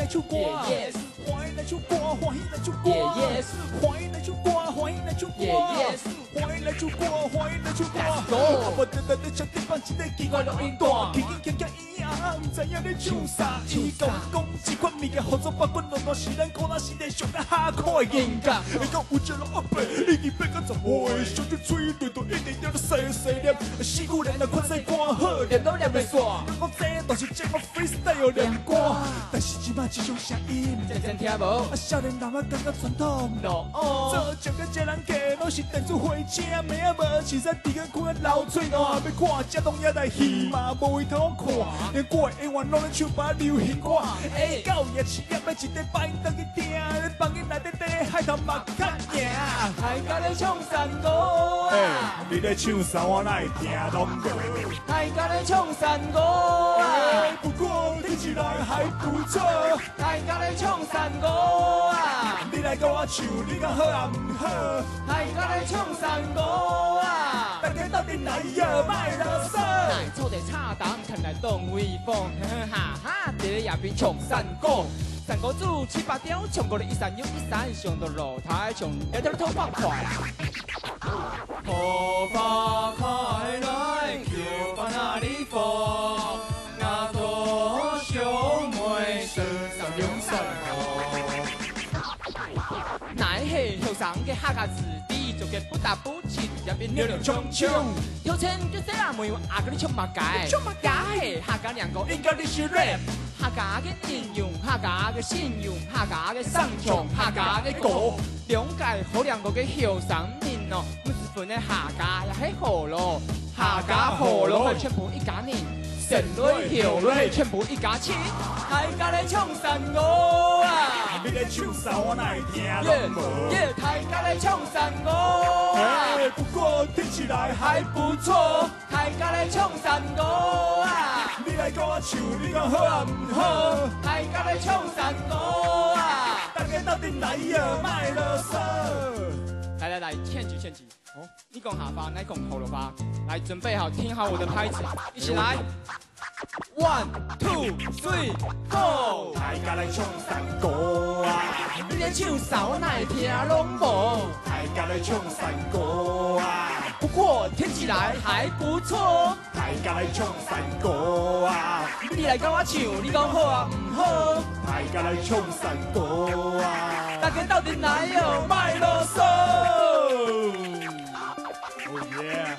唱歌，欢迎来唱歌，欢迎来唱歌，欢迎来唱歌，欢迎来唱歌，欢迎来唱歌，欢迎来唱歌。啊，无得在小地方一个奇怪录音带，轻轻锵锵咿呀，唔知影咧唱啥。伊讲这款物件合作包滚乱乱是咱可能是个上个下课的音乐。会讲有一个阿伯，已经变到10岁，小只嘴对对一定要细细念，四句连来款式歌好，念都念袂煞。我这都是这么 freestyle 练歌，但是即摆这种声音真听无。少年人啊感觉传统咯，做上个这人家拢是电子火车，妹啊无实在伫个看流嘴烂，要看这东也来戏嘛无位通看，连歌的演员拢咧唱把流行歌。到夜市也要一个摆当去听，房间内底底海头嘛较赢，海家咧唱山歌啊，你咧唱啥我哪会听拢无？海家咧唱山歌啊，不过听起来还不错。海家咧唱山歌啊，你来跟我唱，你讲好啊唔好？海家咧唱山歌啊，大家到底哪样卖了色？来错地插档，看来动威风，哈哈，伫咧夜边唱山歌。山歌组7、8条，唱过了一山又一山，上到露台唱，条条头发快。头发开来，就把那里放，那朵小妹身上用山歌。乃是后上嘅客家子弟，做嘅不打不起，入边扭扭冲冲。有钱就这样，没有阿哥你唱马街，唱马街嘿，客家两个应该你是 rap。客家嘅应用，客家嘅信用，客家嘅上场，客家嘅歌，了解好两个嘅后生人哦，每次分嘅客家也系好咯，客家好咯，全部一家人，神类后类全部一家亲，大家咧唱山歌啊，你咧唱啥我哪会听拢无？大家咧唱山歌啊，不过听起来还不错，大家咧唱山歌啊。你来跟我唱，你讲好啊唔好？大家咧唱山歌啊，大家到底哪样卖了色？来，劝举。哦，你讲下巴，来讲后了吧？来，准备好，听好我的拍子，一起来。1、2、3、4，大家来唱山歌啊！你咧唱啥我哪会听拢无？大家来唱山歌啊！不过听起来还不错。大家来唱山歌啊！你来跟我唱，你讲好啊唔好？大家来唱山歌啊！大家到底哪有卖啰嗦？Oh yeah！